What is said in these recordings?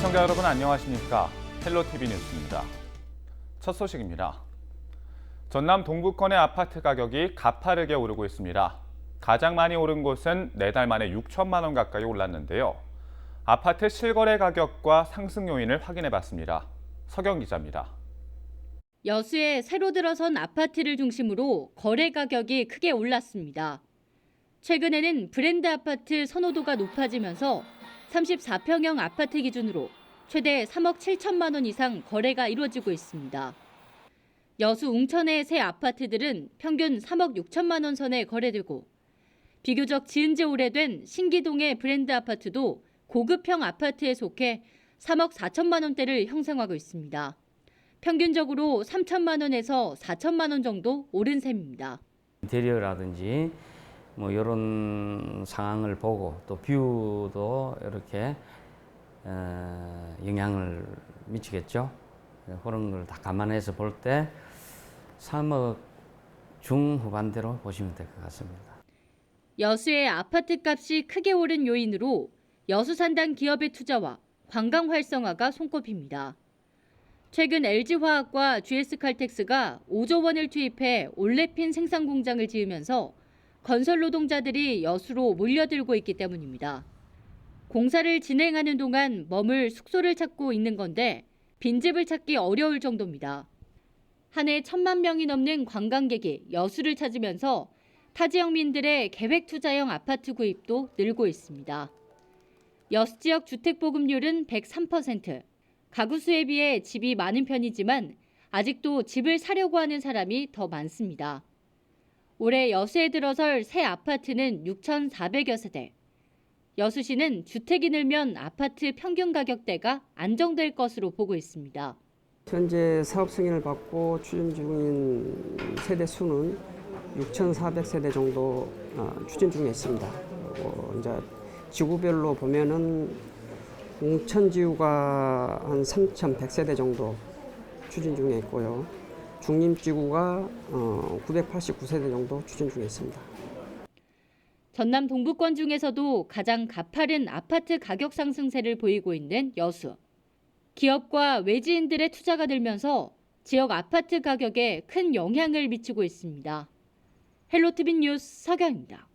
시청자 여러분 안녕하십니까? 헬로티비 뉴스입니다. 첫 소식입니다. 전남 동부권의 아파트 가격이 가파르게 오르고 있습니다. 가장 많이 오른 곳은 4달 만에 6천만 원 가까이 올랐는데요. 아파트 실거래 가격과 상승 요인을 확인해봤습니다. 서경 기자입니다. 여수에 새로 들어선 아파트를 중심으로 거래 가격이 크게 올랐습니다. 최근에는 브랜드 아파트 선호도가 높아지면서 34평형 아파트 기준으로 최대 3억 7천만 원 이상 거래가 이루어지고 있습니다. 여수 웅천의 새 아파트들은 평균 3억 6천만 원 선에 거래되고 비교적 지은 지 오래된 신기동의 브랜드 아파트도 고급형 아파트에 속해 3억 4천만 원대를 형성하고 있습니다. 평균적으로 3천만 원에서 4천만 원 정도 오른 셈입니다. 인테리어라든지 이런 상황을 보고 또 뷰도 이렇게 영향을 미치겠죠. 그런 걸 다 감안해서 볼 때 3억 중후반대로 보시면 될 것 같습니다. 여수의 아파트 값이 크게 오른 요인으로 여수 산단 기업의 투자와 관광 활성화가 손꼽힙니다. 최근 LG화학과 GS칼텍스가 5조 원을 투입해 올레핀 생산 공장을 지으면서 건설 노동자들이 여수로 몰려들고 있기 때문입니다. 공사를 진행하는 동안 머물 숙소를 찾고 있는 건데 빈집을 찾기 어려울 정도입니다. 한 해 1,000만 명이 넘는 관광객이 여수를 찾으면서 타 지역민들의 계획 투자형 아파트 구입도 늘고 있습니다. 여수 지역 주택 보급률은 103%, 가구 수에 비해 집이 많은 편이지만 아직도 집을 사려고 하는 사람이 더 많습니다. 올해 여수에 들어설 새 아파트는 6,400여 세대. 여수시는 주택이 늘면 아파트 평균 가격대가 안정될 것으로 보고 있습니다. 현재 사업 승인을 받고 추진 중인 세대 수는 6,400세대 정도 추진 중에 있습니다. 이제 지구별로 보면은 웅천지구가 한 3,100세대 정도 추진 중에 있고요. 중림지구가 989세대 정도 추진 중에 있습니다. 전남 동부권 중에서도 가장 가파른 아파트 가격 상승세를 보이고 있는 여수. 기업과 외지인들의 투자가 늘면서 지역 아파트 가격에 큰 영향을 미치고 있습니다. 헬로티비 뉴스 서경입니다.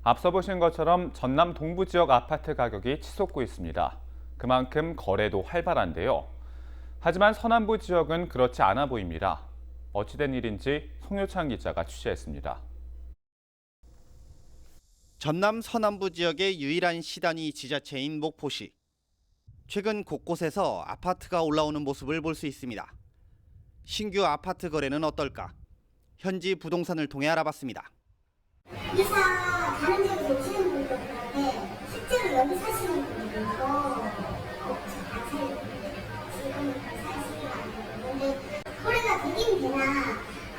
앞서 보신 것처럼 전남 동부 지역 아파트 가격이 치솟고 있습니다. 그만큼 거래도 활발한데요. 하지만 서남부 지역은 그렇지 않아 보입니다. 어찌된 일인지 송효찬 기자가 취재했습니다. 전남 서남부 지역의 유일한 시단위 지자체인 목포시. 최근 곳곳에서 아파트가 올라오는 모습을 볼 수 있습니다. 신규 아파트 거래는 어떨까? 현지 부동산을 통해 알아봤습니다. 이사 다른 지역에서 오시는 분들도 그런데 실제로 여기 사시는 분들도 안 살고 지금은 사시기가 안 되고 근데 거래가 되긴 되나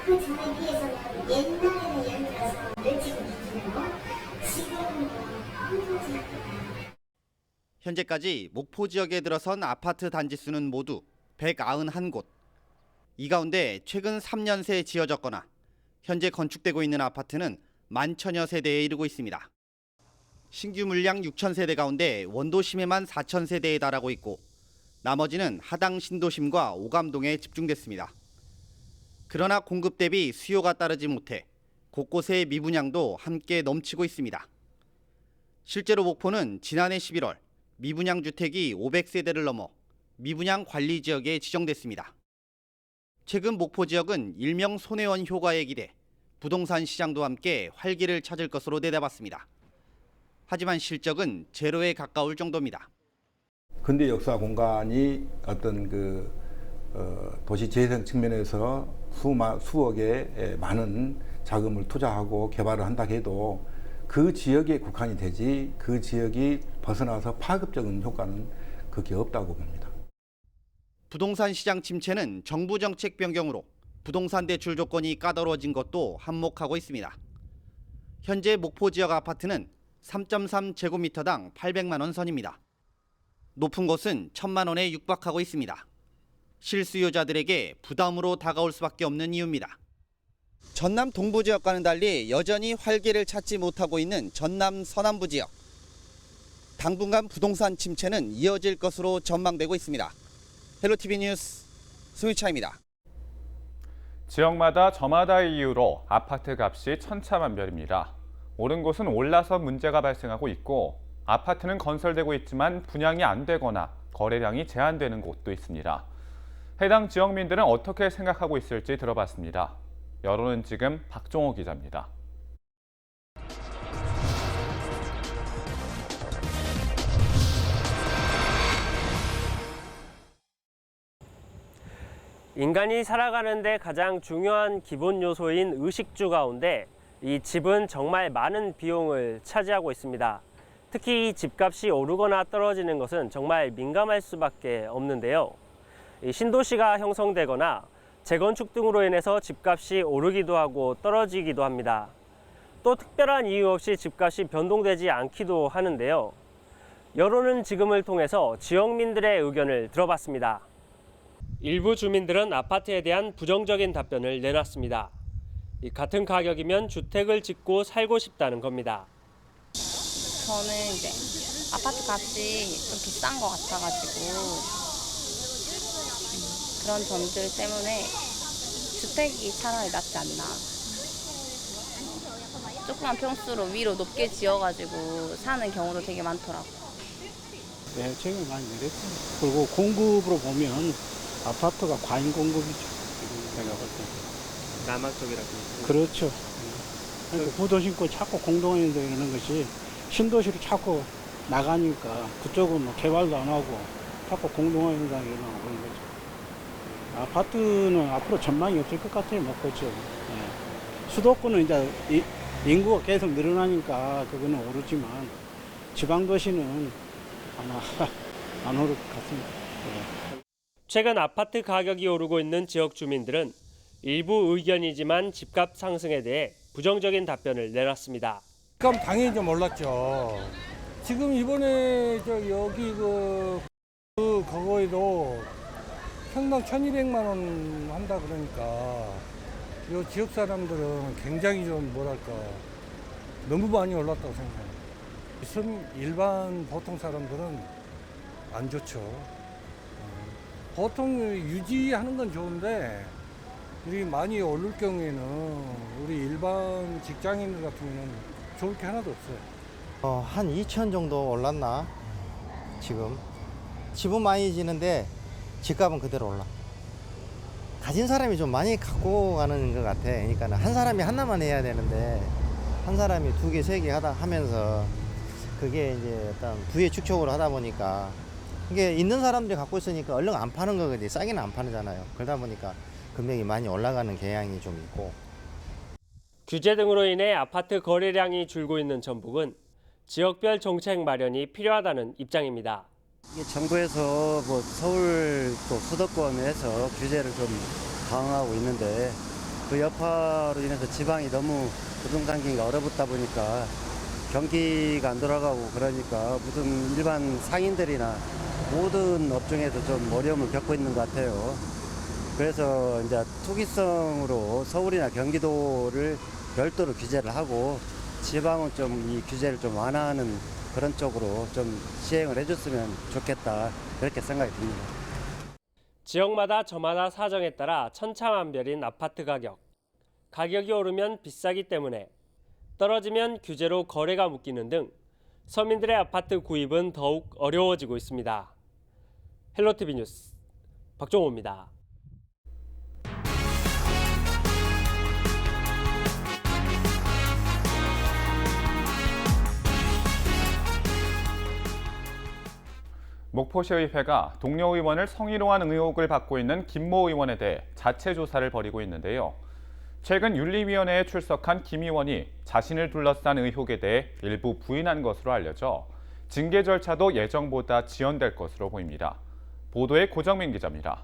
그 전에 비해서는 옛날에는 예를 들어서 멸치고 있잖아요. 지금은 한국이 현재까지 목포 지역에 들어선 아파트 단지 수는 모두 191곳. 이 가운데 최근 3년 새 지어졌거나 현재 건축되고 있는 아파트는 11,000여 세대에 이르고 있습니다. 신규 물량 6,000세대 가운데 원도심에만 4,000세대에 달하고 있고 나머지는 하당 신도심과 오감동에 집중됐습니다. 그러나 공급 대비 수요가 따르지 못해 곳곳의 미분양도 함께 넘치고 있습니다. 실제로 목포는 지난해 11월 미분양 주택이 500세대를 넘어 미분양 관리 지역에 지정됐습니다. 최근 목포 지역은 일명 손혜원 효과에 기대 부동산 시장도 함께 활기를 찾을 것으로 내다봤습니다. 하지만 실적은 제로에 가까울 정도입니다. 근대 역사 공간이 어떤 도시 재생 측면에서 수억의 많은 자금을 투자하고 개발을 한다 해도 그 지역에 국한이 되지 그 지역이 벗어나서 파급적인 효과는 그게 없다고 봅니다. 부동산 시장 침체는 정부 정책 변경으로 부동산 대출 조건이 까다로워진 것도 한몫하고 있습니다. 현재 목포 지역 아파트는 3.3제곱미터당 800만 원 선입니다. 높은 곳은 1,000만 원에 육박하고 있습니다. 실수요자들에게 부담으로 다가올 수밖에 없는 이유입니다. 전남 동부 지역과는 달리 여전히 활기를 찾지 못하고 있는 전남 서남부 지역. 당분간 부동산 침체는 이어질 것으로 전망되고 있습니다. 헬로티비 뉴스 송유차입니다. 지역마다 저마다의 이유로 아파트 값이 천차만별입니다. 오른 곳은 올라서 문제가 발생하고 있고 아파트는 건설되고 있지만 분양이 안 되거나 거래량이 제한되는 곳도 있습니다. 해당 지역민들은 어떻게 생각하고 있을지 들어봤습니다. 여론은 지금 박종호 기자입니다. 인간이 살아가는데 가장 중요한 기본 요소인 의식주 가운데 이 집은 정말 많은 비용을 차지하고 있습니다. 특히 이 집값이 오르거나 떨어지는 것은 정말 민감할 수밖에 없는데요. 이 신도시가 형성되거나 재건축 등으로 인해서 집값이 오르기도 하고 떨어지기도 합니다. 또 특별한 이유 없이 집값이 변동되지 않기도 하는데요. 여론은 지금을 통해서 지역민들의 의견을 들어봤습니다. 일부 주민들은 아파트에 대한 부정적인 답변을 내놨습니다. 같은 가격이면 주택을 짓고 살고 싶다는 겁니다. 저는 이제 아파트 값이 좀 비싼 것 같아가지고 그런 점들 때문에 주택이 차라리 낫지 않나. 조그만 평수로 위로 높게 지어가지고 사는 경우도 되게 많더라고요. 네, 최근에 많이 내렸죠. 그리고 공급으로 보면 아파트가 과잉 공급이죠. 제가 볼 때. 남한 쪽이라고. 그렇죠. 그러니까 구도심고 자꾸 공동화인데 이러는 것이 신도시로 자꾸 나가니까 그쪽은 뭐 개발도 안 하고 자꾸 공동화인다 이러는 그런 거죠. 아파트는 앞으로 전망이 없을 것 같아요. 못 보죠. 네. 수도권은 이제 인구가 계속 늘어나니까 그거는 오르지만 지방도시는 아마 안 오를 것 같습니다. 네. 최근 아파트 가격이 오르고 있는 지역 주민들은 일부 의견이지만 집값 상승에 대해 부정적인 답변을 내놨습니다. 그럼 당연히 좀 올랐죠. 지금 이번에 여기 그거에도 평당 1,200만 원 한다 그러니까 이 지역 사람들은 굉장히 좀 뭐랄까 너무 많이 올랐다고 생각해요. 일반 보통 사람들은 안 좋죠. 보통 유지하는 건 좋은데 우리 많이 오를 경우에는 우리 일반 직장인들 같은 경우는 좋을 게 하나도 없어요. 한 2천 정도 올랐나? 지금 집은 많이 지는데 집값은 그대로 올라. 가진 사람이 좀 많이 갖고 가는 것 같아. 그러니까 한 사람이 하나만 해야 되는데 한 사람이 2개, 3개 하면서 그게 이제 어떤 부의 축적으로 하다 보니까 이게 있는 사람들이 갖고 있으니까 얼른 안 파는 거거든요. 싸게는 안 파잖아요. 그러다 보니까 금액이 많이 올라가는 경향이 좀 있고. 규제 등으로 인해 아파트 거래량이 줄고 있는 전북은 지역별 정책 마련이 필요하다는 입장입니다. 이게 정부에서 뭐 서울 또 수도권에서 규제를 좀 강화하고 있는데 그 여파로 인해서 지방이 너무 부동산 경기가 얼어붙다 보니까 경기가 안 돌아가고 그러니까 무슨 일반 상인들이나 모든 업종에서 좀 어려움을 겪고 있는 것 같아요. 그래서 이제 투기성으로 서울이나 경기도를 별도로 규제를 하고 지방은 좀 이 규제를 좀 완화하는 그런 쪽으로 좀 시행을 해줬으면 좋겠다 그렇게 생각이 듭니다. 지역마다 저마다 사정에 따라 천차만별인 아파트 가격. 가격이 오르면 비싸기 때문에 떨어지면 규제로 거래가 묶이는 등 서민들의 아파트 구입은 더욱 어려워지고 있습니다. 헬로티비 뉴스 박종호입니다. 목포시의회가 동료 의원을 성희롱한 의혹을 받고 있는 김모 의원에 대해 자체 조사를 벌이고 있는데요. 최근 윤리위원회에 출석한 김 의원이 자신을 둘러싼 의혹에 대해 일부 부인한 것으로 알려져 징계 절차도 예정보다 지연될 것으로 보입니다. 보도에 고정민 기자입니다.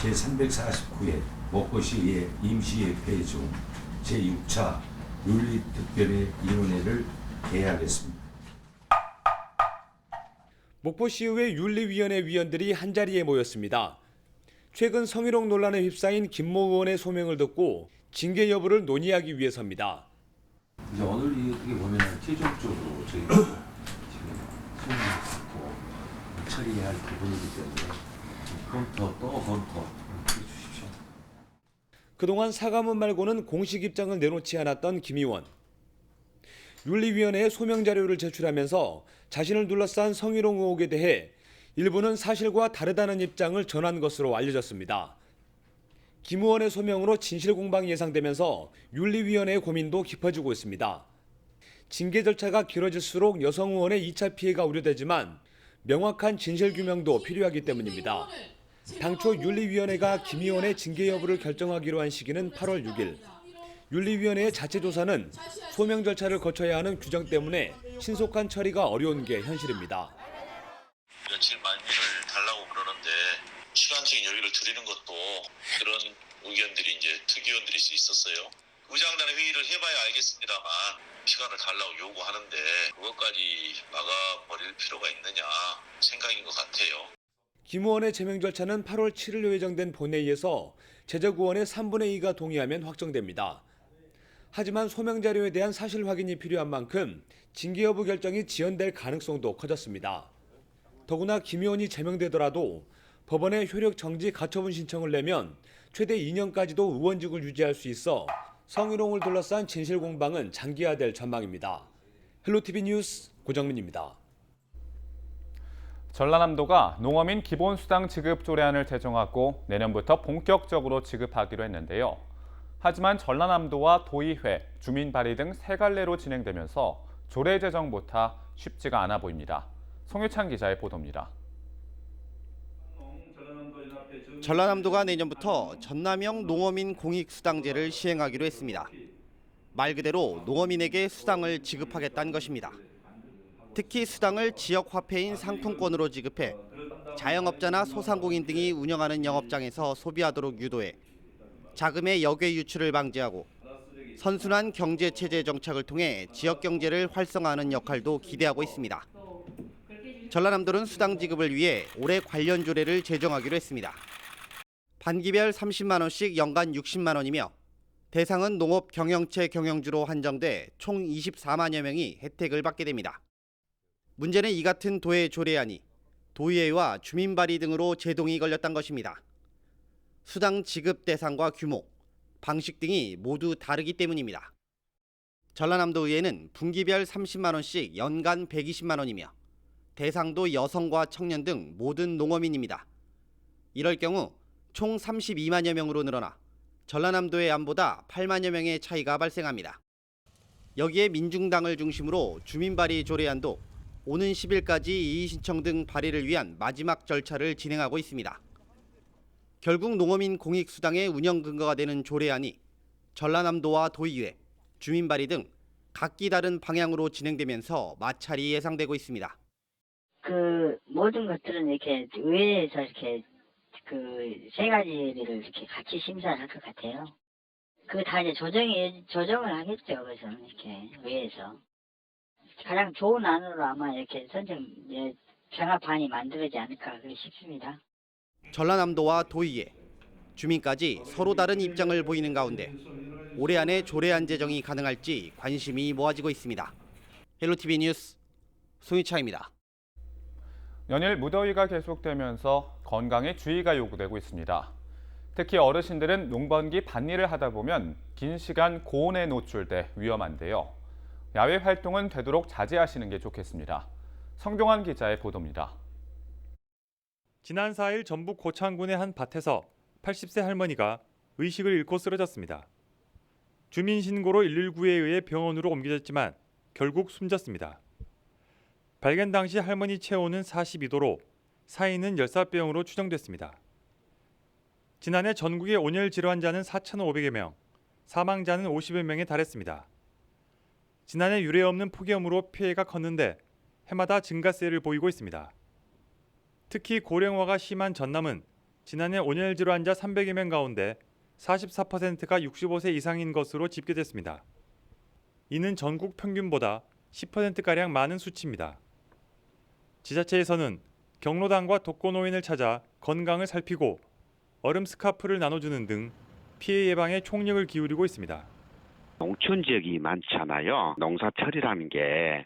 제349회 목포시의회 임시회의 중 제6차 윤리특별위원회를 개하겠습니다. 목포시의회 윤리위원회 위원들이 한자리에 모였습니다. 최근 성희롱 논란에 휩싸인 김모 의원의 소명을 듣고 징계 여부를 논의하기 위해서입니다. 이제 오늘 어떻게 보면 최종적으로 저희가 지금 수용하고 처리해야 할 부분이기 때문에 검토 해주십시오. 그동안 사과문 말고는 공식 입장을 내놓지 않았던 김 의원. 윤리위원회에 소명 자료를 제출하면서 자신을 둘러싼 성희롱 의혹에 대해 일부는 사실과 다르다는 입장을 전한 것으로 알려졌습니다. 김 의원의 소명으로 진실 공방이 예상되면서 윤리위원회의 고민도 깊어지고 있습니다. 징계 절차가 길어질수록 여성 의원의 2차 피해가 우려되지만 명확한 진실 규명도 필요하기 때문입니다. 당초 윤리위원회가 김 의원의 징계 여부를 결정하기로 한 시기는 8월 6일. 윤리위원회의 자체 조사는 소명 절차를 거쳐야 하는 규정 때문에 신속한 처리가 어려운 게 현실입니다. 며칠 만료를 달라고 그러는데 시간적인 여유를 드리는 것도 그런 의견들이 이제 특위원들이 있었어요. 의장단의 회의를 해봐야 알겠습니다만 시간을 달라고 요구하는데 그것까지 막아버릴 필요가 있느냐 생각인 것 같아요. 김 의원의 제명 절차는 8월 7일 예정된 본회의에서 제적의원의 3분의 2가 동의하면 확정됩니다. 하지만 소명 자료에 대한 사실 확인이 필요한 만큼 징계 여부 결정이 지연될 가능성도 커졌습니다. 더구나 김 의원이 제명되더라도 법원에 효력 정지 가처분 신청을 내면 최대 2년까지도 의원직을 유지할 수 있어 성희롱을 둘러싼 진실 공방은 장기화될 전망입니다. 헬로티비 뉴스 고정민입니다. 전라남도가 농어민 기본수당 지급 조례안을 제정하고 내년부터 본격적으로 지급하기로 했는데요. 하지만 전라남도와 도의회, 주민발의 등 세 갈래로 진행되면서 조례 제정부터 쉽지가 않아 보입니다. 송유찬 기자의 보도입니다. 전라남도가 내년부터 전남형 농어민 공익수당제를 시행하기로 했습니다. 말 그대로 농어민에게 수당을 지급하겠다는 것입니다. 특히 수당을 지역 화폐인 상품권으로 지급해 자영업자나 소상공인 등이 운영하는 영업장에서 소비하도록 유도해 자금의 역외 유출을 방지하고 선순환 경제체제 정착을 통해 지역 경제를 활성화하는 역할도 기대하고 있습니다. 전라남도는 수당 지급을 위해 올해 관련 조례를 제정하기로 했습니다. 반기별 30만 원씩 연간 60만 원이며 대상은 농업 경영체 경영주로 한정돼 총 24만여 명이 혜택을 받게 됩니다. 문제는 이 같은 도의 조례안이 도의회와 주민발의 등으로 제동이 걸렸다는 것입니다. 수당 지급 대상과 규모, 방식 등이 모두 다르기 때문입니다. 전라남도 의회는 분기별 30만 원씩 연간 120만 원이며 대상도 여성과 청년 등 모든 농어민입니다. 이럴 경우 총 32만여 명으로 늘어나 전라남도의 안보다 8만여 명의 차이가 발생합니다. 여기에 민중당을 중심으로 주민발의 조례안도 오는 10일까지 이의신청 등 발의를 위한 마지막 절차를 진행하고 있습니다. 결국 농어민 공익수당의 운영 근거가 되는 조례안이 전라남도와 도의회, 주민발의 등 각기 다른 방향으로 진행되면서 마찰이 예상되고 있습니다. 그 모든 것들은 이렇게 의회에서 이렇게 그 세 가지를 이렇게 같이 심사를 할 것 같아요. 그 다 이제 조정을 하겠죠. 그래서 이렇게 의회에서 가장 좋은 안으로 아마 이렇게 종합안이 만들어지지 않을까 그렇게 싶습니다. 전라남도와 도의회, 주민까지 서로 다른 입장을 보이는 가운데 올해 안에 조례안 제정이 가능할지 관심이 모아지고 있습니다. 헬로티비 뉴스 송희차입니다. 연일 무더위가 계속되면서 건강에 주의가 요구되고 있습니다. 특히 어르신들은 농번기 밭일을 하다 보면 긴 시간 고온에 노출돼 위험한데요. 야외 활동은 되도록 자제하시는 게 좋겠습니다. 성경환 기자의 보도입니다. 지난 4일 전북 고창군의 한 밭에서 80세 할머니가 의식을 잃고 쓰러졌습니다. 주민신고로 119에 의해 병원으로 옮겨졌지만 결국 숨졌습니다. 발견 당시 할머니 체온은 42도로 사인은 열사병으로 추정됐습니다. 지난해 전국의 온열 질환자는 4,500여 명, 사망자는 50여 명에 달했습니다. 지난해 유례 없는 폭염으로 피해가 컸는데 해마다 증가세를 보이고 있습니다. 특히 고령화가 심한 전남은 지난해 온열 질환자 300여 명 가운데 44%가 65세 이상인 것으로 집계됐습니다. 이는 전국 평균보다 10%가량 많은 수치입니다. 지자체에서는 경로당과 독거노인을 찾아 건강을 살피고 얼음 스카프를 나눠주는 등 피해 예방에 총력을 기울이고 있습니다. 농촌 지역이 많잖아요. 농사철이라는 게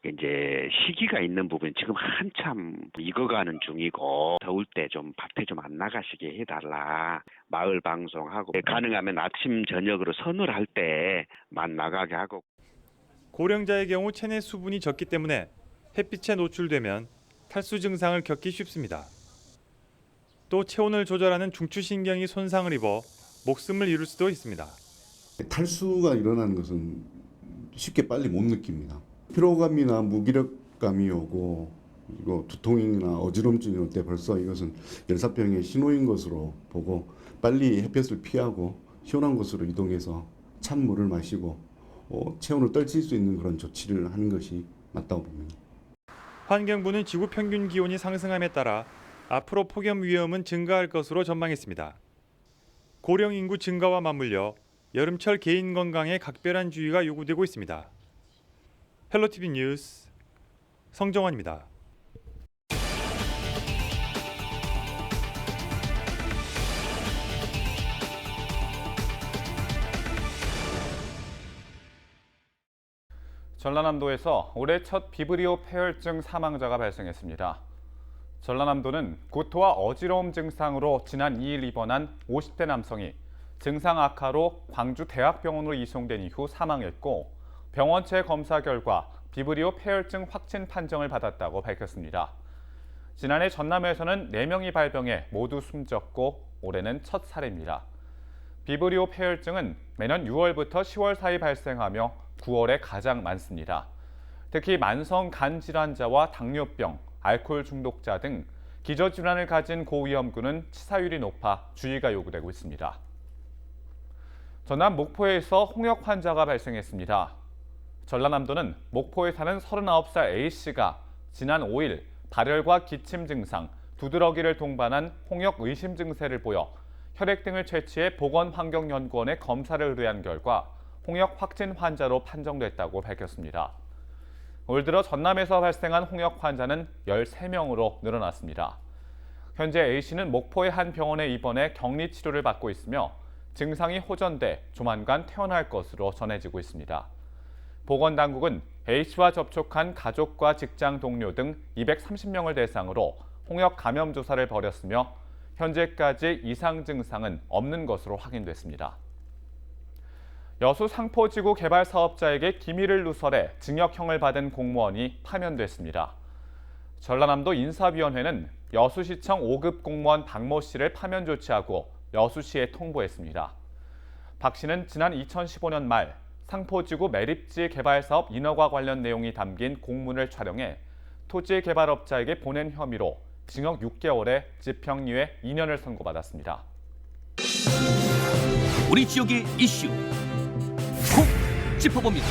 이제 시기가 있는 부분 지금 한참 익어가는 중이고 더울 때 좀 밭에 좀 안 나가시게 해달라. 마을 방송하고 가능하면 아침 저녁으로 서늘할 때만 나가게 하고. 고령자의 경우 체내 수분이 적기 때문에 햇빛에 노출되면 탈수 증상을 겪기 쉽습니다. 또 체온을 조절하는 중추신경이 손상을 입어 목숨을 잃을 수도 있습니다. 탈수가 일어나는 것은 쉽게 빨리 못 느낍니다. 피로감이나 무기력감이 오고 그리고 두통이나 어지럼증이 올 때 벌써 이것은 열사병의 신호인 것으로 보고 빨리 햇볕을 피하고 시원한 곳으로 이동해서 찬물을 마시고 체온을 떨칠 수 있는 그런 조치를 하는 것이 맞다고 봅니다. 환경부는 지구 평균 기온이 상승함에 따라 앞으로 폭염 위험은 증가할 것으로 전망했습니다. 고령 인구 증가와 맞물려 여름철 개인 건강에 각별한 주의가 요구되고 있습니다. 헬로티비 뉴스 성정환입니다. 전라남도에서 올해 첫 비브리오 폐혈증 사망자가 발생했습니다. 전라남도는 구토와 어지러움 증상으로 지난 2일 입원한 50대 남성이 증상 악화로 광주대학병원으로 이송된 이후 사망했고 병원체 검사 결과 비브리오 폐혈증 확진 판정을 받았다고 밝혔습니다. 지난해 전남에서는 4명이 발병해 모두 숨졌고 올해는 첫 사례입니다. 비브리오 폐혈증은 매년 6월부터 10월 사이 발생하며 9월에 가장 많습니다. 특히 만성 간 질환자와 당뇨병, 알코올 중독자 등 기저질환을 가진 고위험군은 치사율이 높아 주의가 요구되고 있습니다. 전남 목포에서 홍역 환자가 발생했습니다. 전라남도는 목포에 사는 39살 A씨가 지난 5일 발열과 기침 증상, 두드러기를 동반한 홍역 의심 증세를 보여 혈액 등을 채취해 보건환경연구원에 검사를 의뢰한 결과 홍역 확진 환자로 판정됐다고 밝혔습니다. 올 들어 전남에서 발생한 홍역 환자는 13명으로 늘어났습니다. 현재 A씨는 목포의 한 병원에 입원해 격리 치료를 받고 있으며 증상이 호전돼 조만간 퇴원할 것으로 전해지고 있습니다. 보건당국은 A씨와 접촉한 가족과 직장 동료 등 230명을 대상으로 홍역 감염 조사를 벌였으며 현재까지 이상 증상은 없는 것으로 확인됐습니다. 여수 상포지구 개발 사업자에게 기밀을 누설해 징역형을 받은 공무원이 파면됐습니다. 전라남도 인사위원회는 여수시청 5급 공무원 박모 씨를 파면 조치하고 여수시에 통보했습니다. 박 씨는 지난 2015년 말 상포지구 매립지 개발 사업 인허가 관련 내용이 담긴 공문을 촬영해 토지 개발업자에게 보낸 혐의로 징역 6개월에 집행유예 2년을 선고받았습니다. 우리 지역의 이슈 콕 짚어봅니다.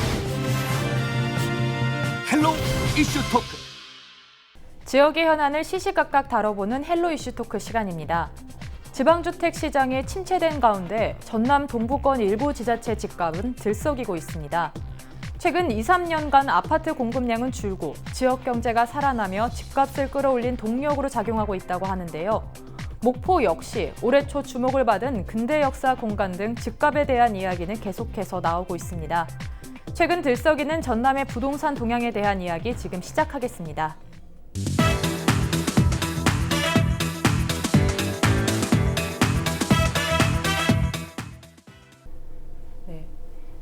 헬로 이슈 토크. 지역의 현안을 시시각각 다뤄보는 헬로 이슈 토크 시간입니다. 지방주택 시장이 침체된 가운데 전남 동부권 일부 지자체 집값은 들썩이고 있습니다. 최근 2, 3년간 아파트 공급량은 줄고 지역 경제가 살아나며 집값을 끌어올린 동력으로 작용하고 있다고 하는데요. 목포 역시 올해 초 주목을 받은 근대 역사 공간 등 집값에 대한 이야기는 계속해서 나오고 있습니다. 최근 들썩이는 전남의 부동산 동향에 대한 이야기 지금 시작하겠습니다.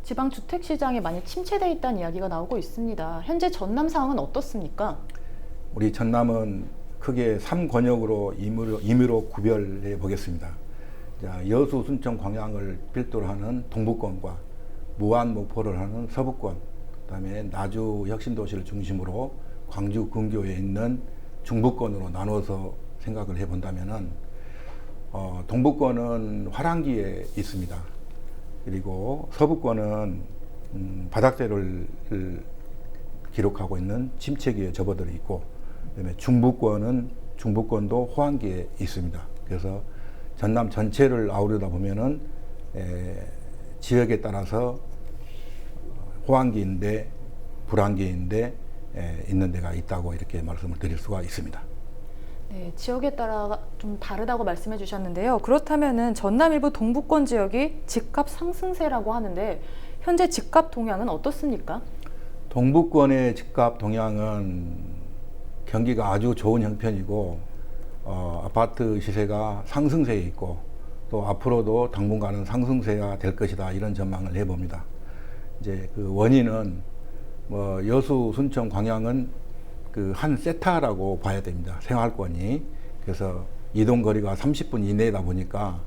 지방 주택 시장이 많이 침체돼 있다는 이야기가 나오고 있습니다. 현재 전남 상황은 어떻습니까? 우리 전남은 크게 3권역으로 임의로 구별해 보겠습니다. 여수, 순천, 광양을 필두로 하는 동부권과 무안, 목포를 하는 서부권, 그다음에 나주 혁신도시를 중심으로 광주, 근교에 있는 중부권으로 나눠서 생각을 해본다면은 동부권은 화랑기에 있습니다. 그리고 서부권은 바닥재를 기록하고 있는 침체기에 접어들어 있고, 그다음에 중부권도 호황기에 있습니다. 그래서 전남 전체를 아우르다 보면은 지역에 따라서 호황기인데 불황기인데 있는 데가 있다고 이렇게 말씀을 드릴 수가 있습니다. 네, 지역에 따라 좀 다르다고 말씀해 주셨는데요. 그렇다면은 전남 일부 동부권 지역이 집값 상승세라고 하는데 현재 집값 동향은 어떻습니까? 동부권의 집값 동향은 경기가 아주 좋은 형편이고 아파트 시세가 상승세에 있고 또 앞으로도 당분간은 상승세가 될 것이다 이런 전망을 해봅니다. 이제 그 원인은 뭐 여수, 순천, 광양은 그 한 세타라고 봐야 됩니다. 생활권이. 그래서 이동 거리가 30분 이내다 보니까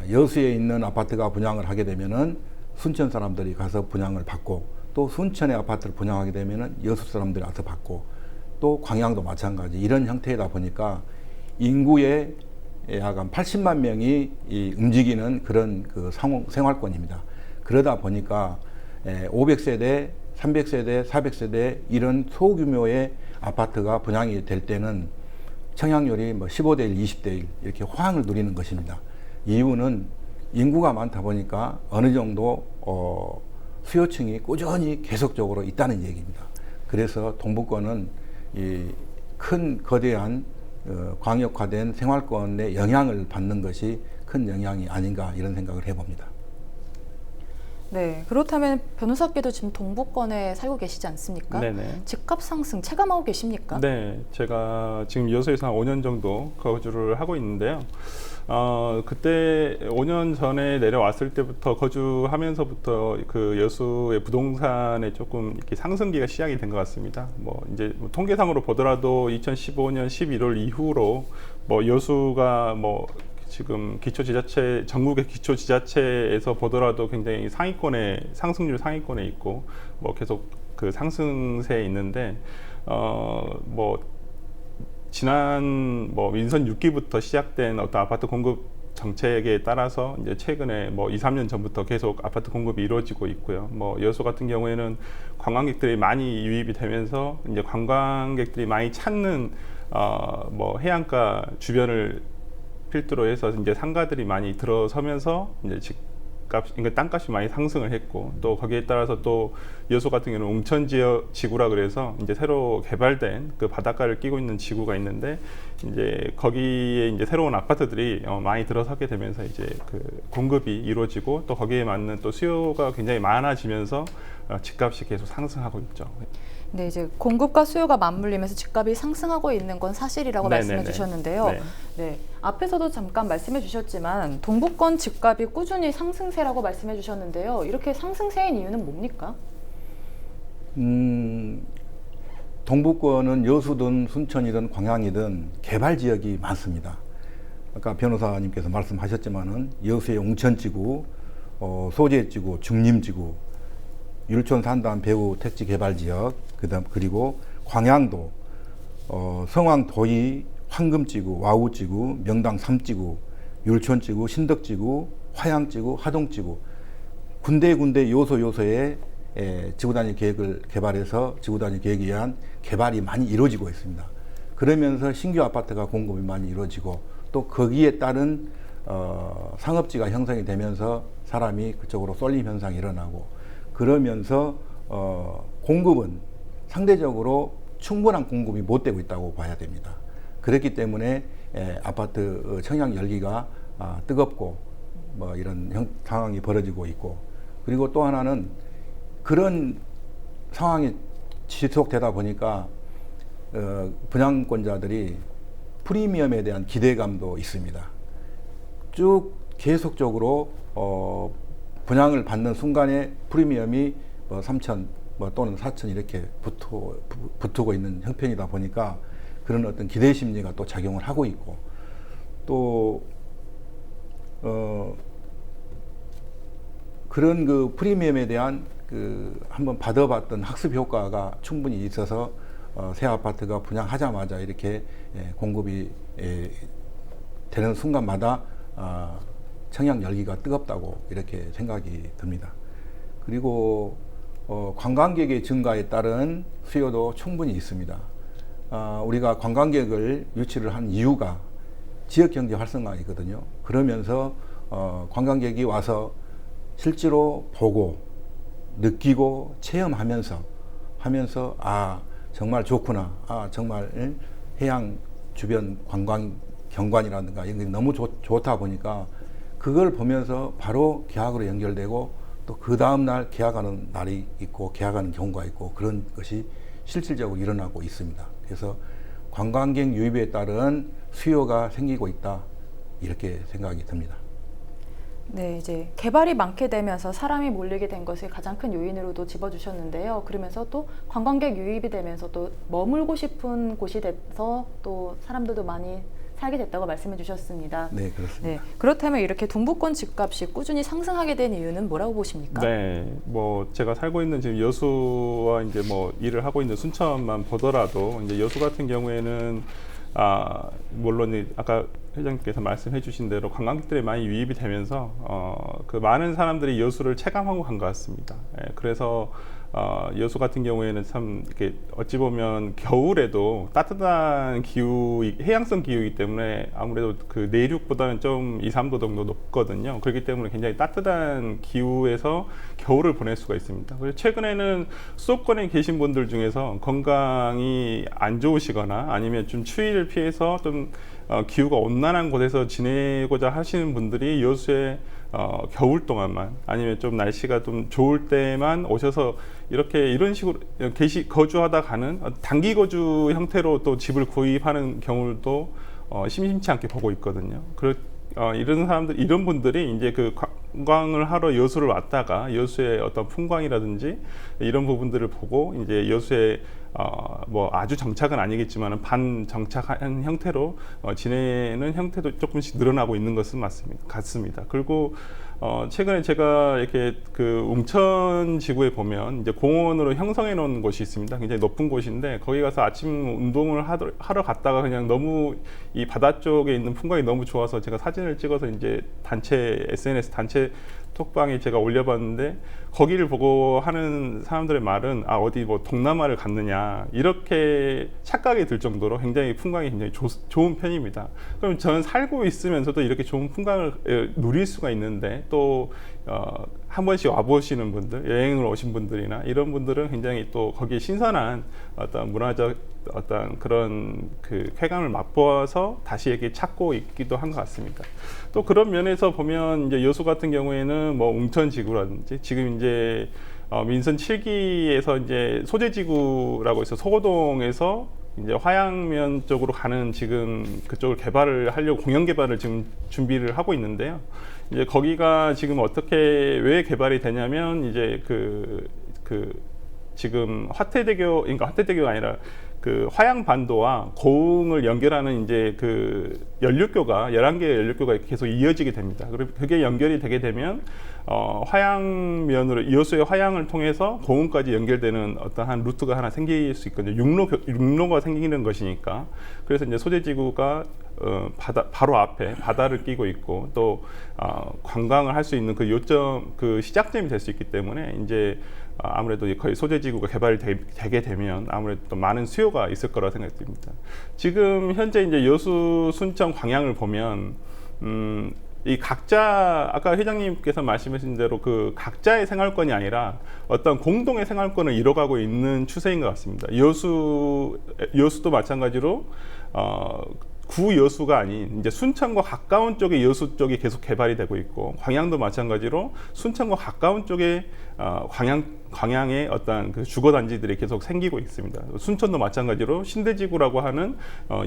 여수에 있는 아파트가 분양을 하게 되면은 순천 사람들이 가서 분양을 받고 또 순천의 아파트를 분양하게 되면은 여수 사람들이 와서 받고 또 광양도 마찬가지 이런 형태이다 보니까 인구의 약 80만 명이 움직이는 그런 그 생활권입니다. 그러다 보니까 500세대, 300세대, 400세대 이런 소규모의 아파트가 분양이 될 때는 청약률이 뭐 15대 1, 20대 1 이렇게 호황을 누리는 것입니다. 이유는 인구가 많다 보니까 어느 정도 수요층이 꾸준히 계속적으로 있다는 얘기입니다. 그래서 동부권은 이 큰 거대한 광역화된 생활권의 영향을 받는 것이 큰 영향이 아닌가 이런 생각을 해봅니다. 네, 그렇다면 변호사께도 지금 동부권에 살고 계시지 않습니까? 네네. 집값 상승 체감하고 계십니까? 네, 제가 지금 여수에서 한 5년 정도 거주를 하고 있는데요. 그때 5년 전에 내려왔을 때부터 거주하면서부터 그 여수의 부동산에 조금 이렇게 상승기가 시작이 된 것 같습니다. 뭐 이제 통계상으로 보더라도 2015년 11월 이후로 뭐 여수가 뭐 지금 기초지자체 전국의 기초지자체에서 보더라도 굉장히 상위권에 상승률 상위권에 있고 뭐 계속 그 상승세에 있는데 뭐 지난 뭐 민선 6기부터 시작된 어떤 아파트 공급 정책에 따라서 이제 최근에 뭐 2, 3년 전부터 계속 아파트 공급이 이루어지고 있고요. 뭐 여수 같은 경우에는 관광객들이 많이 유입이 되면서 이제 관광객들이 많이 찾는 뭐 해안가 주변을 필두로 해서 이제 상가들이 많이 들어서면서 이제 집값, 그러니까 땅값이 많이 상승을 했고 또 거기에 따라서 또 여수 같은 경우는 웅천 지구라 그래서 이제 새로 개발된 그 바닷가를 끼고 있는 지구가 있는데 이제 거기에 이제 새로운 아파트들이 많이 들어서게 되면서 이제 그 공급이 이루어지고 또 거기에 맞는 또 수요가 굉장히 많아지면서 집값이 계속 상승하고 있죠. 네, 이제 공급과 수요가 맞물리면서 집값이 상승하고 있는 건 사실이라고 말씀해 주셨는데요. 네. 네, 앞에서도 잠깐 말씀해 주셨지만 동부권 집값이 꾸준히 상승세라고 말씀해 주셨는데요. 이렇게 상승세인 이유는 뭡니까? 동부권은 여수든 순천이든 광양이든 개발 지역이 많습니다. 아까 변호사님께서 말씀하셨지만은 여수의 웅천지구, 소재지구, 중림지구, 율촌 산단 배후 택지 개발 지역, 그리고 광양도, 성황 도이, 황금지구, 와우지구, 명당 3지구, 율촌지구, 신덕지구, 화양지구, 하동지구 군데군데 요소에 지구단위 계획을 개발해서 지구단위 계획에 의한 개발이 많이 이루어지고 있습니다. 그러면서 신규 아파트가 공급이 많이 이루어지고 또 거기에 따른 상업지가 형성이 되면서 사람이 그쪽으로 쏠림 현상이 일어나고 그러면서 공급은 상대적으로 충분한 공급이 못 되고 있다고 봐야 됩니다. 그렇기 때문에 아파트 청약 열기가 뜨겁고 뭐 이런 상황이 벌어지고 있고 그리고 또 하나는 그런 상황이 지속되다 보니까 분양권자들이 프리미엄에 대한 기대감도 있습니다. 쭉 계속적으로 분양을 받는 순간에 프리미엄이 뭐 3천 뭐 또는 4천 이렇게 붙고 있는 형편이다 보니까 그런 어떤 기대 심리가 또 작용을 하고 있고 또 그런 그 프리미엄에 대한 그 한번 받아봤던 학습 효과가 충분히 있어서 새 아파트가 분양하자마자 이렇게 공급이 되는 순간마다 청약 열기가 뜨겁다고 이렇게 생각이 듭니다. 그리고 관광객의 증가에 따른 수요도 충분히 있습니다. 우리가 관광객을 유치를 한 이유가 지역경제 활성화이거든요. 그러면서 관광객이 와서 실제로 보고 느끼고 체험하면서 정말 좋구나. 정말 해양 주변 관광 경관이라든가 이런 게 너무 좋다 보니까 그걸 보면서 바로 계약으로 연결되고 또 그 다음 날 계약하는 날이 있고 계약하는 경우가 있고 그런 것이 실질적으로 일어나고 있습니다. 그래서 관광객 유입에 따른 수요가 생기고 있다 이렇게 생각이 듭니다. 네, 이제 개발이 많게 되면서 사람이 몰리게 된 것이 가장 큰 요인으로도 집어주셨는데요. 그러면서 또 관광객 유입이 되면서 또 머물고 싶은 곳이 돼서 또 사람들도 많이 살게 됐다고 말씀해 주셨습니다. 네, 그렇습니다. 네, 그렇다면 이렇게 동부권 집값이 꾸준히 상승하게 된 이유는 뭐라고 보십니까? 네, 뭐 제가 살고 있는 지금 여수와 이제 뭐 일을 하고 있는 순천만 보더라도 이제 여수 같은 경우에는 물론 아까 회장님께서 말씀해 주신 대로 관광객들이 많이 유입이 되면서 그 많은 사람들이 여수를 체감하고 간 것 같습니다. 예, 그래서 여수 같은 경우에는 참 이렇게 어찌 보면 겨울에도 따뜻한 기후, 해양성 기후이기 때문에 아무래도 그 내륙보다는 좀 2, 3도 정도 높거든요. 그렇기 때문에 굉장히 따뜻한 기후에서 겨울을 보낼 수가 있습니다. 그래서 최근에는 수도권에 계신 분들 중에서 건강이 안 좋으시거나 아니면 좀 추위를 피해서 좀 기후가 온난한 곳에서 지내고자 하시는 분들이 여수에 겨울 동안만 아니면 좀 날씨가 좀 좋을 때만 오셔서 이런 식으로 거주하다 가는 단기 거주 형태로 또 집을 구입하는 경우도 심심치 않게 보고 있거든요. 이런 분들이 이제 그 관광을 하러 여수를 왔다가 여수의 어떤 풍광이라든지 이런 부분들을 보고 이제 여수에 뭐 아주 정착은 아니겠지만 반 정착한 형태로 지내는 형태도 조금씩 늘어나고 있는 것은 같습니다. 그리고 최근에 제가 이렇게 그 웅천 지구에 보면 이제 공원으로 형성해 놓은 곳이 있습니다. 굉장히 높은 곳인데 거기 가서 아침 운동을 하러 갔다가 그냥 너무 이 바다 쪽에 있는 풍광이 너무 좋아서 제가 사진을 찍어서 이제 SNS 단체 톡방에 제가 올려봤는데 거기를 보고 하는 사람들의 말은 어디 뭐 동남아를 갔느냐 이렇게 착각이 들 정도로 굉장히 풍광이 굉장히 좋은 편입니다. 그럼 저는 살고 있으면서도 이렇게 좋은 풍광을 누릴 수가 있는데 또 한 번씩 와보시는 분들, 여행을 오신 분들이나 이런 분들은 굉장히 또 거기에 신선한 어떤 문화적 어떤 그런 그 쾌감을 맛보아서 다시 이렇게 찾고 있기도 한 것 같습니다. 또 그런 면에서 보면 이제 여수 같은 경우에는 뭐 웅천지구라든지 지금 이제 민선 7기에서 이제 소재지구라고 해서 소고동에서 이제 화양면 쪽으로 가는 지금 그쪽을 개발을 하려고 공영 개발을 지금 준비를 하고 있는데요. 이제 거기가 지금 왜 개발이 되냐면 이제 지금 화태대교가 아니라 그 화양반도와 고흥을 연결하는 이제 그 연륙교가 11개의 연륙교가 계속 이어지게 됩니다. 그리고 그게 연결이 되게 되면 화양면으로 여수의 화양을 통해서 고흥까지 연결되는 어떠한 루트가 하나 생길 수 있거든요. 육로가 생기는 것이니까. 그래서 이제 소재지구가 바로 앞에 바다를 끼고 있고 또 관광을 할 수 있는 그 요점, 그 시작점이 될 수 있기 때문에 이제 아무래도 거의 소재지구가 개발이 되게 되면 아무래도 또 많은 수요가 있을 거라 생각이 듭니다. 지금 현재 이제 여수, 순천, 광양을 보면 이 각자 아까 회장님께서 말씀하신 대로 그 각자의 생활권이 아니라 어떤 공동의 생활권을 이뤄가고 있는 추세인 것 같습니다. 여수도 마찬가지로 구 여수가 아닌 이제 순천과 가까운 쪽의 여수 쪽이 계속 개발이 되고 있고 광양도 마찬가지로 순천과 가까운 쪽에 광양의 어떤 그 주거 단지들이 계속 생기고 있습니다. 순천도 마찬가지로 신대지구라고 하는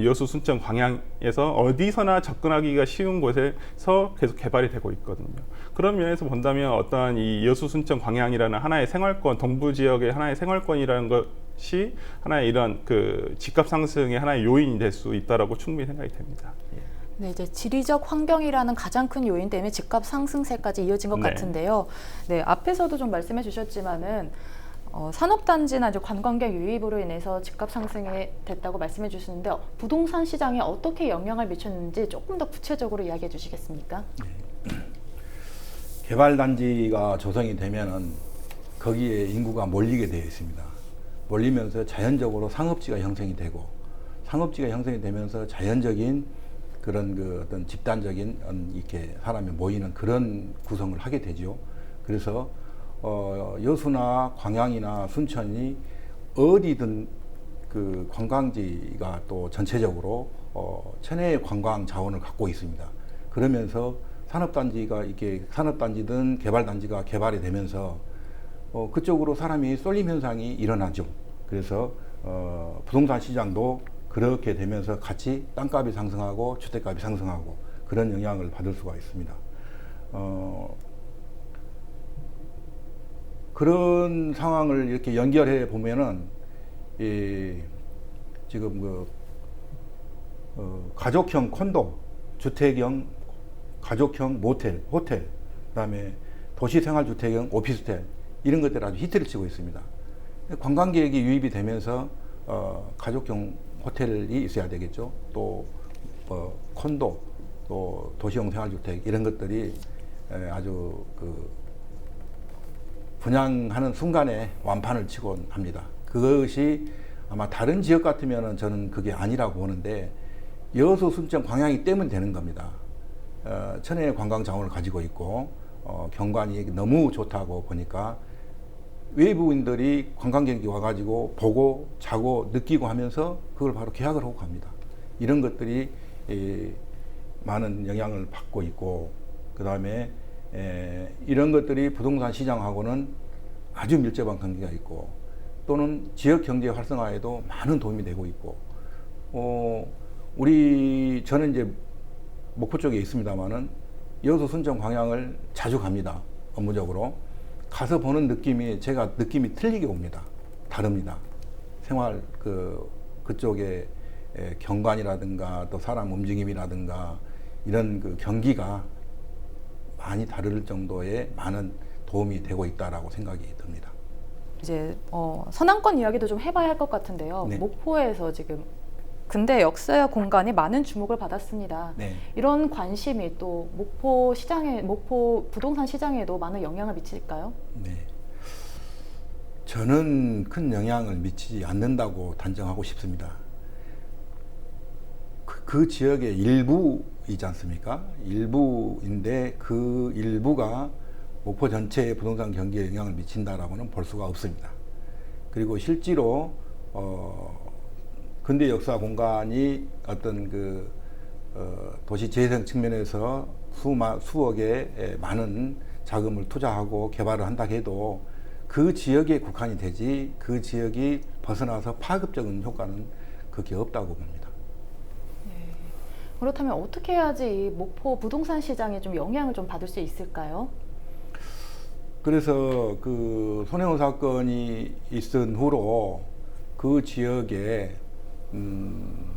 여수, 순천, 광양에서 어디서나 접근하기가 쉬운 곳에서 계속 개발이 되고 있거든요. 그런 면에서 본다면 어떠한 이 여수, 순천, 광양이라는 하나의 생활권, 동부 지역의 하나의 생활권이라는 것이 하나의 이런 그 집값 상승의 하나의 요인이 될 수 있다라고 충분히 생각이 됩니다. 네, 이제 지리적 환경이라는 가장 큰 요인 때문에 집값 상승세까지 이어진 것 같은데요. 네, 앞에서도 좀 말씀해 주셨지만은 산업단지나 이제 관광객 유입으로 인해서 집값 상승이 됐다고 말씀해 주시는데 부동산 시장에 어떻게 영향을 미쳤는지 조금 더 구체적으로 이야기해 주시겠습니까? 개발단지가 조성이 되면은 거기에 인구가 몰리게 되어 있습니다. 몰리면서 자연적으로 상업지가 형성이 되고 상업지가 형성이 되면서 자연적인 그런 그 어떤 집단적인 이렇게 사람이 모이는 그런 구성을 하게 되죠. 그래서 여수나 광양이나 순천이 어디든 그 관광지가 또 전체적으로 천혜의 관광 자원을 갖고 있습니다. 그러면서 산업단지가 이게 산업단지든 개발단지가 개발이 되면서 그쪽으로 사람이 쏠림 현상이 일어나죠. 그래서 부동산 시장도 그렇게 되면서 같이 땅값이 상승하고 주택값이 상승하고 그런 영향을 받을 수가 있습니다. 그런 상황을 이렇게 연결해 보면은 지금 가족형 콘도, 주택형 가족형 모텔, 호텔, 그다음에 도시생활주택형 오피스텔 이런 것들 아주 히트를 치고 있습니다. 관광객이 유입이 되면서 가족형 호텔이 있어야 되겠죠. 또 콘도, 또 도시형 생활주택 이런 것들이 아주 분양하는 순간에 완판을 치곤 합니다. 그것이 아마 다른 지역 같으면 저는 그게 아니라고 보는데 여수, 순천, 광양이 때문에 되는 겁니다. 천혜의 관광 자원을 가지고 있고 경관이 너무 좋다고 보니까 외부인들이 관광객이 와가지고 보고 자고 느끼고 하면서 그걸 바로 계약을 하고 갑니다. 이런 것들이 많은 영향을 받고 있고 그 다음에 이런 것들이 부동산 시장하고는 아주 밀접한 관계가 있고 또는 지역 경제 활성화에도 많은 도움이 되고 있고 저는 이제 목포 쪽에 있습니다만은 여수, 순천, 광양을 자주 갑니다. 업무적으로 가서 보는 느낌이 느낌이 틀리게 옵니다. 다릅니다. 생활 그쪽에 경관이라든가 또 사람 움직임이라든가 이런 경기가 많이 다를 정도의 많은 도움이 되고 있다라고 생각이 듭니다. 이제 선안권 이야기도 좀 해봐야 할 것 같은데요. 네. 목포에서 지금 근대 역사 공간이 많은 주목을 받았습니다. 네. 이런 관심이 또 목포 부동산 시장에도 많은 영향을 미칠까요? 네. 저는 큰 영향을 미치지 않는다고 단정하고 싶습니다. 그 지역의 일부이지 않습니까? 일부인데 그 일부가 목포 전체의 부동산 경기에 영향을 미친다라고는 볼 수가 없습니다. 그리고 실제로 근대 역사 공간이 어떤 도시 재생 측면에서 수억의 많은 자금을 투자하고 개발을 한다 해도 그 지역에 국한이 되지 그 지역이 벗어나서 파급적인 효과는 그게 없다고 봅니다. 네. 그렇다면 어떻게 해야지 목포 부동산 시장에 좀 영향을 좀 받을 수 있을까요? 그래서 손혜원 사건이 있은 후로 그 지역에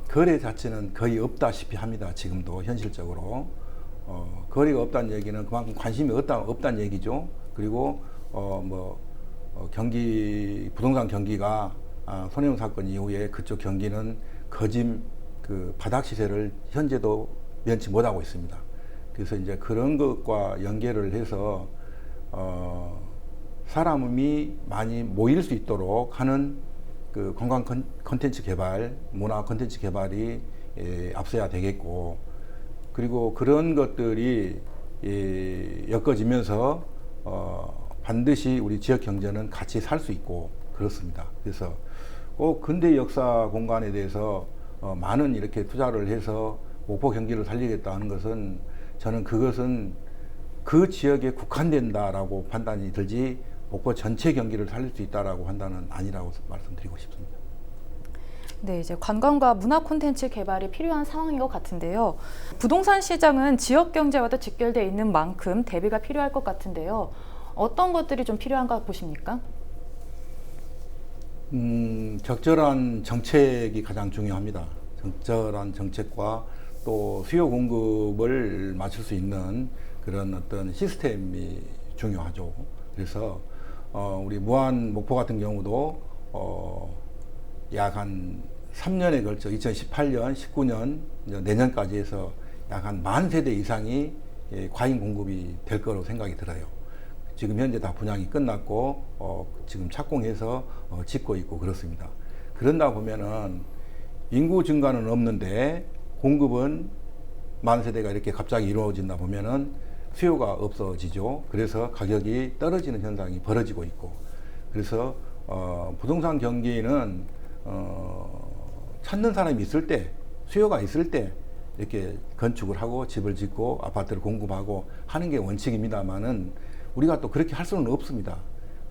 거래 자체는 거의 없다시피 합니다. 지금도 현실적으로 거래가 없다는 얘기는 그만큼 관심이 없다는 얘기죠. 그리고 부동산 경기가 손혜원 사건 이후에 그쪽 경기는 거짐 바닥 시세를 현재도 면치 못하고 있습니다. 그래서 이제 그런 것과 연계를 해서 사람이 많이 모일 수 있도록 하는 관광 콘텐츠 개발, 문화 콘텐츠 개발이 앞서야 되겠고 그리고 그런 것들이 엮어지면서 반드시 우리 지역 경제는 같이 살 수 있고 그렇습니다. 그래서 꼭 근대 역사 공간에 대해서 많은 이렇게 투자를 해서 목포 경기를 살리겠다 하는 것은 저는 그것은 그 지역에 국한된다라고 판단이 들지 목포 전체 경기를 살릴 수 있다라고 판단은 아니라고 말씀드리고 싶습니다. 네, 이제 관광과 문화 콘텐츠 개발이 필요한 상황인 것 같은데요. 부동산 시장은 지역 경제와도 직결되어 있는 만큼 대비가 필요할 것 같은데요. 어떤 것들이 좀 필요한가 보십니까? 적절한 정책이 가장 중요합니다. 적절한 정책과 또 수요 공급을 맞출 수 있는 그런 어떤 시스템이 중요하죠. 그래서 우리 무안 목포 같은 경우도 약 한 3년에 걸쳐 2018년, 19년, 내년까지 해서 약 한 10,000세대 이상이 과잉 공급이 될 거로 생각이 들어요. 지금 현재 다 분양이 끝났고 지금 착공해서 짓고 있고 그렇습니다. 그런다 보면은 인구 증가는 없는데 공급은 10,000세대가 이렇게 갑자기 이루어진다 보면은 수요가 없어지죠. 그래서 가격이 떨어지는 현상이 벌어지고 있고 그래서 부동산 경기는 찾는 사람이 있을 때 수요가 있을 때 이렇게 건축을 하고 집을 짓고 아파트를 공급하고 하는 게 원칙입니다만은 우리가 또 그렇게 할 수는 없습니다.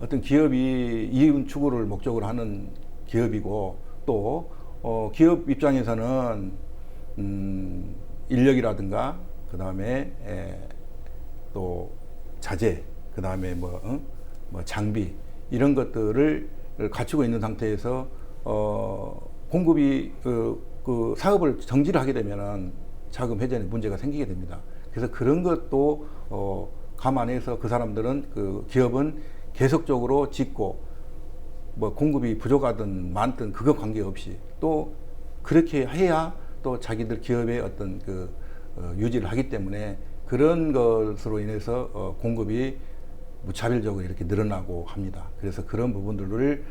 어떤 기업이 이윤 추구를 목적으로 하는 기업이고 또 기업 입장에서는 인력이라든가 그 다음에 또 자재, 그 다음에 뭐 장비 이런 것들을 갖추고 있는 상태에서 공급이 그 사업을 정지를 하게 되면은 자금 회전에 문제가 생기게 됩니다. 그래서 그런 것도 감안해서 그 사람들은 그 기업은 계속적으로 짓고 뭐 공급이 부족하든 많든 그거 관계없이 또 그렇게 해야 또 자기들 기업의 어떤 그 유지를 하기 때문에 그런 것으로 인해서 공급이 무차별적으로 이렇게 늘어나고 합니다. 그래서 그런 부분들을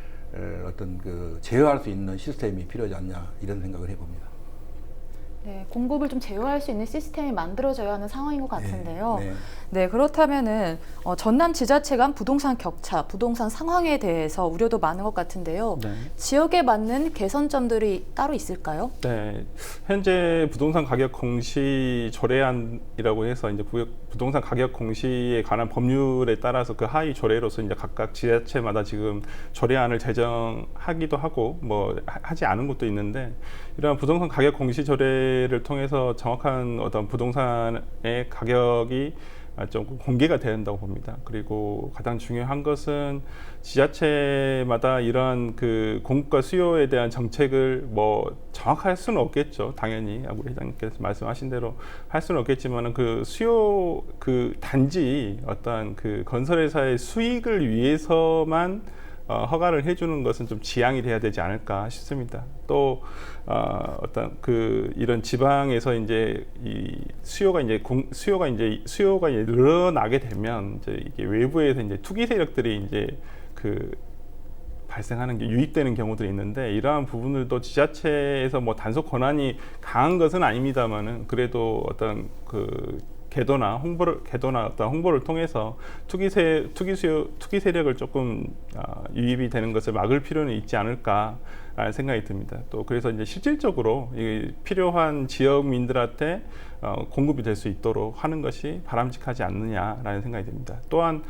어떤 그 제어할 수 있는 시스템이 필요하지 않냐 이런 생각을 해봅니다. 네, 공급을 좀 제어할 수 있는 시스템이 만들어져야 하는 상황인 것 같은데요. 네. 네, 그렇다면은 전남 지자체 간 부동산 격차, 부동산 상황에 대해서 우려도 많은 것 같은데요. 네. 지역에 맞는 개선점들이 따로 있을까요? 네, 현재 부동산 가격 공시 조례안이라고 해서 이제 부동산 가격 공시에 관한 법률에 따라서 그 하위 조례로서 이제 각각 지자체마다 지금 조례안을 제정하기도 하고 뭐 하지 않은 것도 있는데 이러한 부동산 가격 공시 조례를 통해서 정확한 어떤 부동산의 가격이 좀 공개가 돼야 된다고 봅니다. 그리고 가장 중요한 것은 지자체마다 이러한 그 공급과 수요에 대한 정책을 뭐 정확할 수는 없겠죠. 당연히 우리 회장님께서 말씀하신 대로 할 수는 없겠지만은 그 수요 그 단지 어떤 그 건설회사의 수익을 위해서만 허가를 해주는 것은 좀 지양이 돼야 되지 않을까 싶습니다. 또 어떤 그 이런 지방에서 이제 이 수요가 늘어나게 되면 이제 이게 외부에서 이제 투기 세력들이 이제 그 발생하는 게 유입되는 경우들이 있는데 이러한 부분들도 지자체에서 뭐 단속 권한이 강한 것은 아닙니다만은 그래도 어떤 그 개도나 어떤 홍보를 통해서 투기 세력을 조금 유입이 되는 것을 막을 필요는 있지 않을까라는 생각이 듭니다. 또 그래서 이제 실질적으로 필요한 지역민들한테 공급이 될 수 있도록 하는 것이 바람직하지 않느냐라는 생각이 듭니다. 또한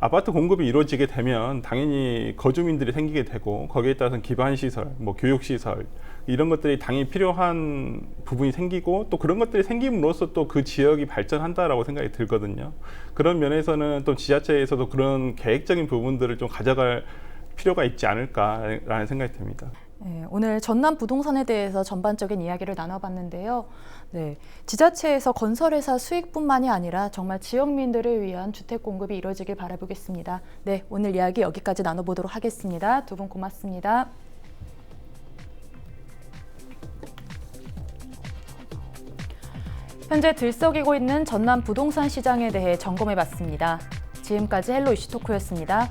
아파트 공급이 이루어지게 되면 당연히 거주민들이 생기게 되고 거기에 따라서 기반시설, 뭐 교육시설 이런 것들이 당연히 필요한 부분이 생기고 또 그런 것들이 생김으로써 또 그 지역이 발전한다라고 생각이 들거든요. 그런 면에서는 또 지자체에서도 그런 계획적인 부분들을 좀 가져갈 필요가 있지 않을까라는 생각이 듭니다. 네, 오늘 전남 부동산에 대해서 전반적인 이야기를 나눠봤는데요. 네, 지자체에서 건설회사 수익뿐만이 아니라 정말 지역민들을 위한 주택 공급이 이루어지길 바라보겠습니다. 네, 오늘 이야기 여기까지 나눠보도록 하겠습니다. 두 분 고맙습니다. 현재 들썩이고 있는 전남 부동산 시장에 대해 점검해봤습니다. 지금까지 헬로 이슈토크였습니다.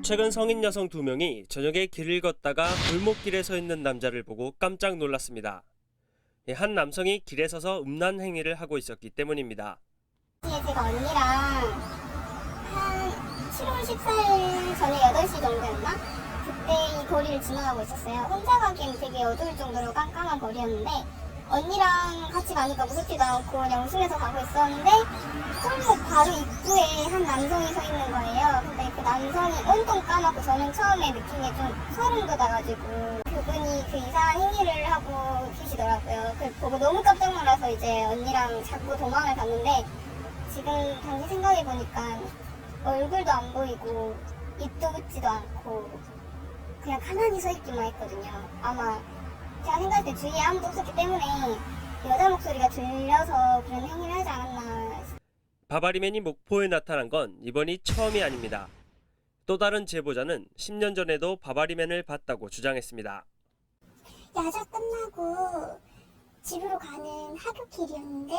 최근 성인 여성 2명이 저녁에 길을 걷다가 골목길에 서 있는 남자를 보고 깜짝 놀랐습니다. 한 남성이 길에 서서 음란 행위를 하고 있었기 때문입니다. 제가 언니랑 한 7월 14일 저녁 8시 정도였나? 그때 이 거리를 지나가고 있었어요. 혼자 가기엔 되게 어두울 정도로 깜깜한 거리였는데 언니랑 같이 가니까 무섭지도 않고 그냥 웃으면서 가고 있었는데 골목 바로 입구에 한 남성이 서 있는 거예요. 근데 그 남성이 온통 까맣고 저는 처음에 느낀 게 좀 소름 돋아가지고 그분이 그 이상한 행위를 하고 계시더라고요. 그 보고 너무 깜짝 놀라서 이제 언니랑 잡고 도망을 갔는데 지금 당시 생각해보니까 얼굴도 안 보이고 입도 붙지도 않고 그냥 가만히 서 있기만 했거든요. 아마 제가 생각할 때 주위에 아무도 없었기 때문에 여자 목소리가 들려서 그런 행위를 하지 않았나. 바바리맨이 목포에 나타난 건 이번이 처음이 아닙니다. 또 다른 제보자는 10년 전에도 바바리맨을 봤다고 주장했습니다. 야자 끝나고 집으로 가는 하굣길이었는데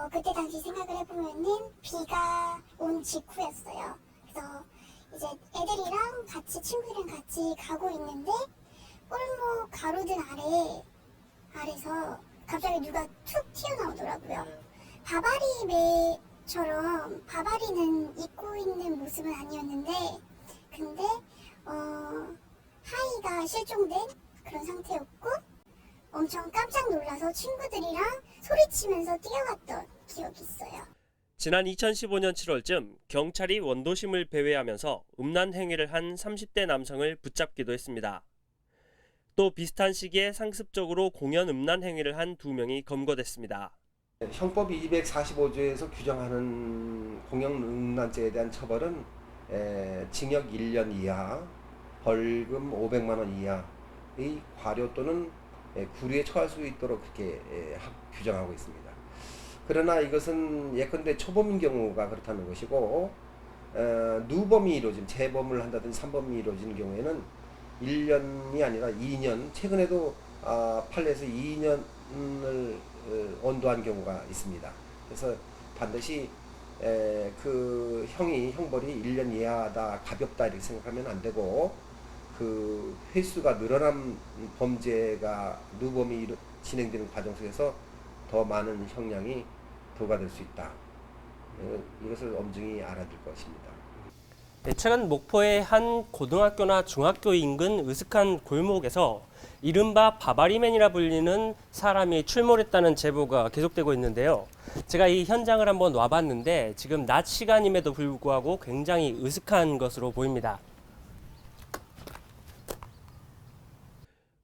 그때 당시 생각을 해보면은 비가 온 직후였어요. 그래서 이제 애들이랑 같이 친구들이랑 같이 가고 있는데 골목 가로등 아래서 갑자기 누가 툭 튀어나오더라고요. 바바리매처럼 바바리는 입고 있는 모습은 아니었는데 근데 하의가 실종된 그런 상태였고 엄청 깜짝 놀라서 친구들이랑 소리치면서 뛰어갔던 기억이 있어요. 지난 2015년 7월쯤 경찰이 원도심을 배회하면서 음란 행위를 한 30대 남성을 붙잡기도 했습니다. 또 비슷한 시기에 상습적으로 공연 음란 행위를 한 2명이 검거됐습니다. 형법 245조에서 규정하는 공연 음란죄에 대한 처벌은 징역 1년 이하, 벌금 500만 원 이하의 과료 또는 구류에 처할 수 있도록 그렇게 규정하고 있습니다. 그러나 이것은 예컨대 초범인 경우가 그렇다는 것이고 누범이 이루어진 재범을 한다든지 3범이 이루어진 경우에는 1년이 아니라 2년, 최근에도 판례에서 2년을 언도한 경우가 있습니다. 그래서 반드시 그 형벌이 1년 이하다, 가볍다 이렇게 생각하면 안 되고 그 횟수가 늘어난 범죄가 누범이 진행되는 과정 속에서 더 많은 형량이 부과될 수 있다. 이것을 엄중히 알아둘 것입니다. 최근 목포의 한 고등학교나 중학교 인근 으슥한 골목에서 이른바 바바리맨이라 불리는 사람이 출몰했다는 제보가 계속되고 있는데요. 제가 이 현장을 한번 와봤는데 지금 낮 시간임에도 불구하고 굉장히 으슥한 것으로 보입니다.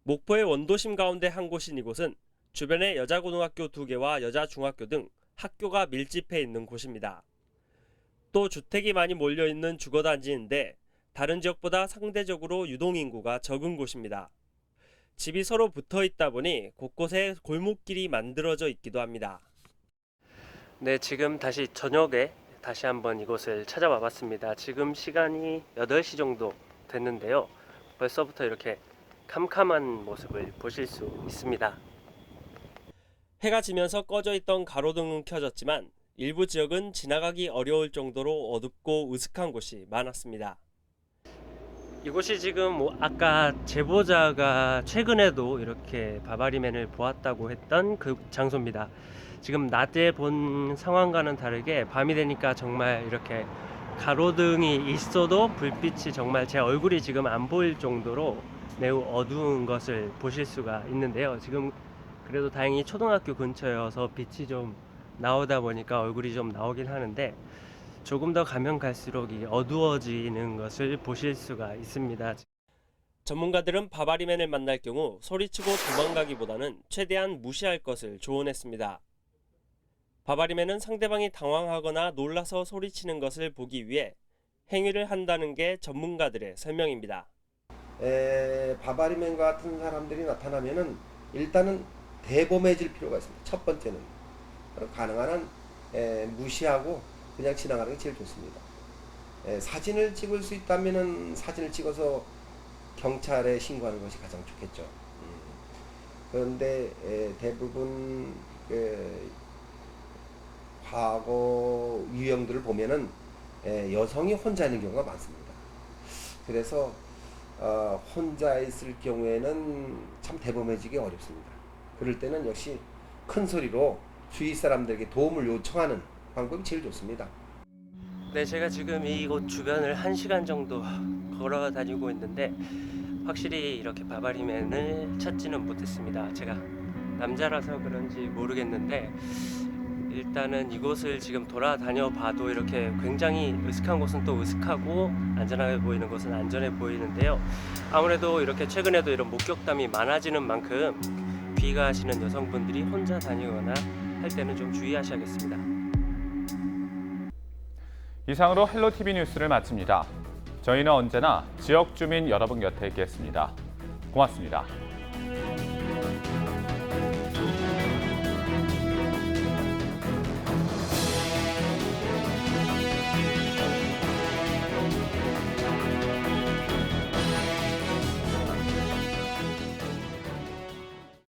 목포의 원도심 가운데 한 곳인 이곳은 주변에 여자고등학교 2개와 여자중학교 등 학교가 밀집해 있는 곳입니다. 또 주택이 많이 몰려있는 주거단지인데 다른 지역보다 상대적으로 유동인구가 적은 곳입니다. 집이 서로 붙어 있다 보니 곳곳에 골목길이 만들어져 있기도 합니다. 네, 지금 다시 저녁에 다시 한번 이곳을 찾아와 봤습니다. 지금 시간이 8시 정도 됐는데요. 벌써부터 이렇게 캄캄한 모습을 보실 수 있습니다. 해가 지면서 꺼져 있던 가로등은 켜졌지만 일부 지역은 지나가기 어려울 정도로 어둡고 으슥한 곳이 많았습니다. 이곳이 지금 아까 제보자가 최근에도 이렇게 바바리맨을 보았다고 했던 그 장소입니다. 지금 낮에 본 상황과는 다르게 밤이 되니까 정말 이렇게 가로등이 있어도 불빛이 정말 제 얼굴이 지금 안 보일 정도로 매우 어두운 것을 보실 수가 있는데요. 지금 그래도 다행히 초등학교 근처여서 빛이 좀 나오다 보니까 얼굴이 좀 나오긴 하는데 조금 더 가면 갈수록 어두워지는 것을 보실 수가 있습니다. 전문가들은 바바리맨을 만날 경우 소리치고 도망가기보다는 최대한 무시할 것을 조언했습니다. 바바리맨은 상대방이 당황하거나 놀라서 소리치는 것을 보기 위해 행위를 한다는 게 전문가들의 설명입니다. 바바리맨 같은 사람들이 나타나면은 일단은 대범해질 필요가 있습니다. 첫 번째는 가능한 한 무시하고 그냥 지나가는 게 제일 좋습니다. 사진을 찍을 수 있다면은 사진을 찍어서 경찰에 신고하는 것이 가장 좋겠죠. 그런데 대부분 과거 유형들을 보면은 여성이 혼자 있는 경우가 많습니다. 그래서 혼자 있을 경우에는 참 대범해지기 어렵습니다. 그럴 때는 역시 큰 소리로 주위 사람들에게 도움을 요청하는 방법이 제일 좋습니다. 네, 제가 지금 이곳 주변을 1시간 정도 걸어 다니고 있는데 확실히 이렇게 바바리맨을 찾지는 못했습니다. 제가 남자라서 그런지 모르겠는데 일단은 이곳을 지금 돌아다녀 봐도 이렇게 굉장히 으슥한 곳은 또 으슥하고 안전하게 보이는 곳은 안전해 보이는데요. 아무래도 이렇게 최근에도 이런 목격담이 많아지는 만큼 귀가하시는 여성분들이 혼자 다니거나 할 때는 좀 주의하셔야겠습니다. 이상으로 헬로티비 뉴스를 마칩니다. 저희는 언제나 지역 주민 여러분 곁에 있겠습니다. 고맙습니다.